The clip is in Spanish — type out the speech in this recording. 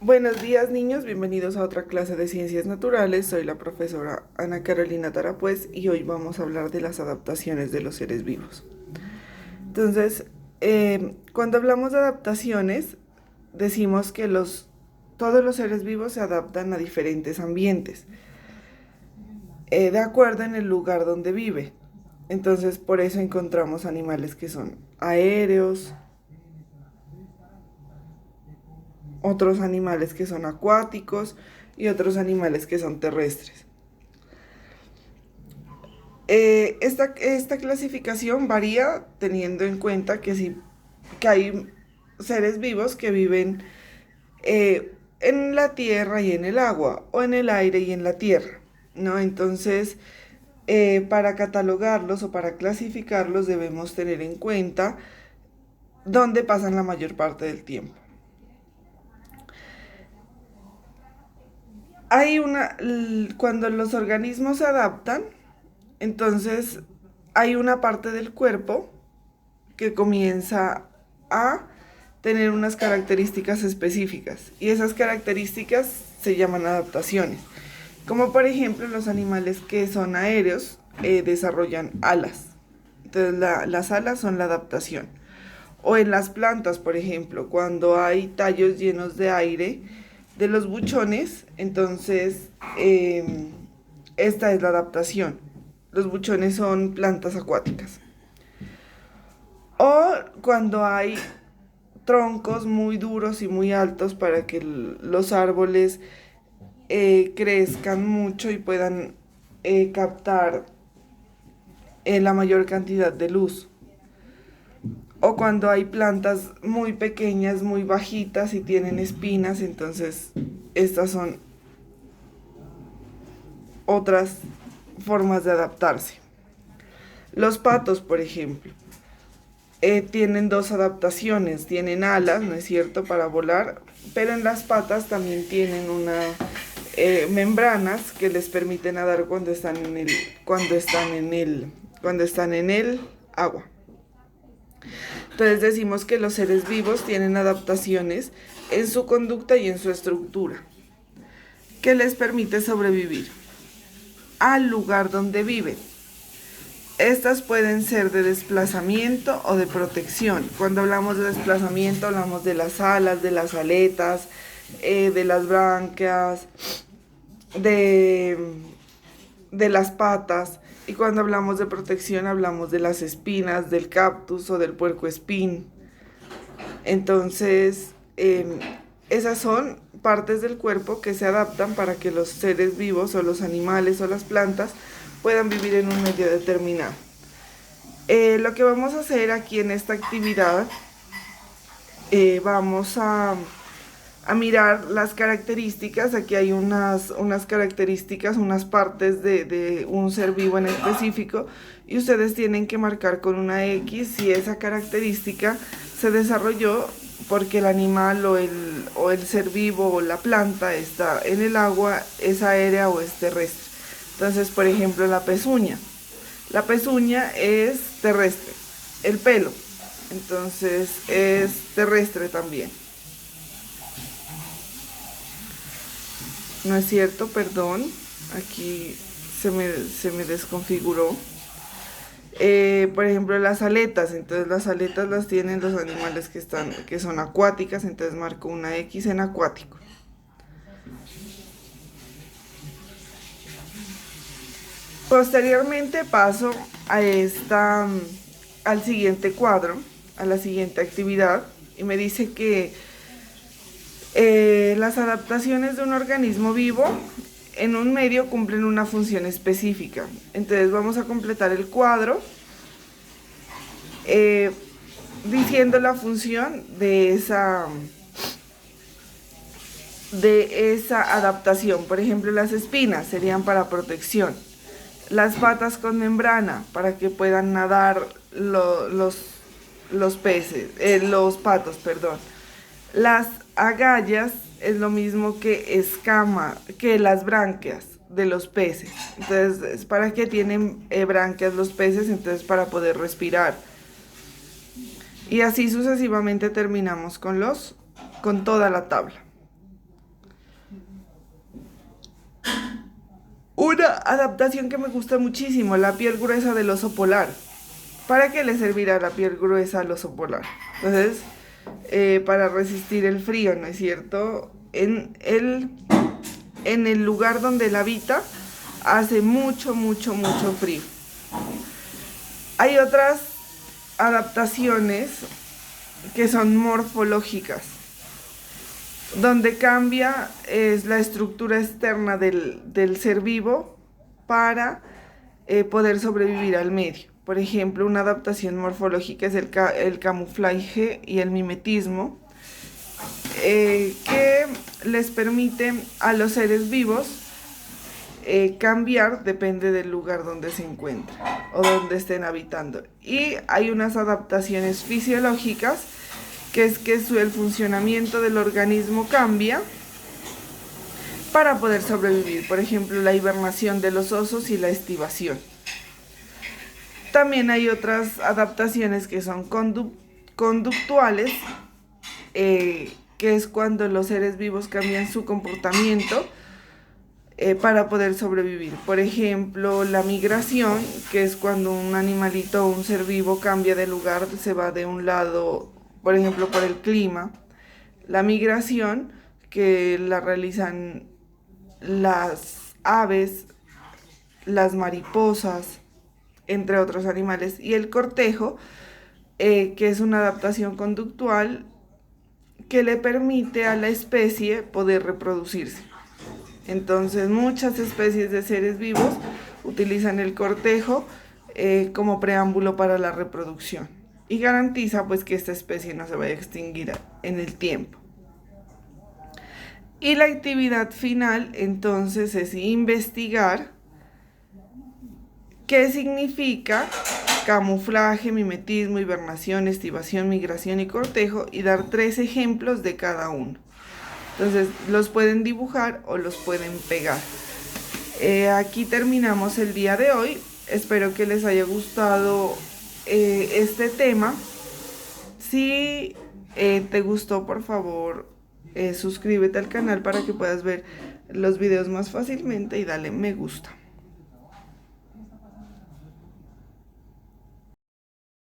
Buenos días, niños, bienvenidos a otra clase de ciencias naturales. Soy la profesora Ana Carolina Tarapuez y hoy vamos a hablar de las adaptaciones de los seres vivos. Entonces, cuando hablamos de adaptaciones, decimos que todos los seres vivos se adaptan a diferentes ambientes, de acuerdo en el lugar donde vive. Entonces, por eso encontramos animales que son aéreos, otros animales que son acuáticos y otros animales que son terrestres. Esta clasificación varía teniendo en cuenta que hay seres vivos que viven en la tierra y en el agua, o en el aire y en la tierra, ¿no? Entonces, para catalogarlos o para clasificarlos debemos tener en cuenta dónde pasan la mayor parte del tiempo. Cuando los organismos se adaptan, entonces hay una parte del cuerpo que comienza a tener unas características específicas y esas características se llaman adaptaciones. Como por ejemplo los animales que son aéreos desarrollan alas. Entonces las alas son la adaptación. O en las plantas, por ejemplo, cuando hay tallos llenos de aire de los buchones, entonces esta es la adaptación. Los buchones son plantas acuáticas. O cuando hay troncos muy duros y muy altos para que los árboles crezcan mucho y puedan captar la mayor cantidad de luz. O cuando hay plantas muy pequeñas, muy bajitas y tienen espinas, entonces estas son otras formas de adaptarse. Los patos, por ejemplo, tienen dos adaptaciones, tienen alas, ¿no es cierto?, para volar, pero en las patas también tienen membranas que les permiten nadar cuando están en el agua. Entonces decimos que los seres vivos tienen adaptaciones en su conducta y en su estructura, que les permite sobrevivir al lugar donde viven. Estas pueden ser de desplazamiento o de protección. Cuando hablamos de desplazamiento hablamos de las alas, de las aletas, de las branquias, de las patas. Y cuando hablamos de protección hablamos de las espinas, del cactus o del puercoespín. Entonces, esas son partes del cuerpo que se adaptan para que los seres vivos o los animales o las plantas puedan vivir en un medio determinado. Lo que vamos a hacer aquí en esta actividad, vamos a mirar las características. Aquí hay unas características, unas partes de un ser vivo en específico, y ustedes tienen que marcar con una X si esa característica se desarrolló porque el animal o el ser vivo o la planta está en el agua, es aérea o es terrestre. Entonces, por ejemplo, la pezuña. La pezuña es terrestre. El pelo, entonces, es terrestre también. No es cierto, perdón. Aquí se me desconfiguró. Por ejemplo, las aletas. Entonces las aletas las tienen los animales que son acuáticas. Entonces marco una X en acuático. Posteriormente paso al siguiente cuadro, a la siguiente actividad, y me dice que las adaptaciones de un organismo vivo en un medio cumplen una función específica. Entonces vamos a completar el cuadro diciendo la función de esa adaptación. Por ejemplo, las espinas serían para protección. Las patas con membrana para que puedan nadar los patos, perdón. Las agallas es lo mismo que las branquias de los peces. Entonces, es para que tienen branquias los peces, entonces para poder respirar. Y así sucesivamente terminamos con toda la tabla. una adaptación que me gusta muchísimo, la piel gruesa del oso polar. ¿Para qué le servirá la piel gruesa al oso polar? Entonces, para resistir el frío, ¿no es cierto? En el lugar donde él habita hace mucho frío. Hay otras adaptaciones que son morfológicas, donde cambia es la estructura externa del ser vivo para poder sobrevivir al medio. Por ejemplo, una adaptación morfológica es el camuflaje y el mimetismo, que les permite a los seres vivos cambiar, depende del lugar donde se encuentren o donde estén habitando. Y hay unas adaptaciones fisiológicas, que es que el funcionamiento del organismo cambia para poder sobrevivir. Por ejemplo, la hibernación de los osos y la estivación. También hay otras adaptaciones que son conductuales, que es cuando los seres vivos cambian su comportamiento para poder sobrevivir. Por ejemplo, la migración, que es cuando un animalito o un ser vivo cambia de lugar, se va de un lado, por ejemplo, por el clima. La migración, que la realizan las aves, las mariposas, entre otros animales. Y el cortejo, que es una adaptación conductual que le permite a la especie poder reproducirse. Entonces, muchas especies de seres vivos utilizan el cortejo como preámbulo para la reproducción y garantiza pues que esta especie no se vaya a extinguir en el tiempo. Y la actividad final entonces es investigar qué significa camuflaje, mimetismo, hibernación, estivación, migración y cortejo, y dar 3 ejemplos de cada uno. Entonces los pueden dibujar o los pueden pegar. Aquí terminamos el día de hoy. Espero que les haya gustado este tema. Si te gustó, por favor, suscríbete al canal para que puedas ver los videos más fácilmente y dale me gusta.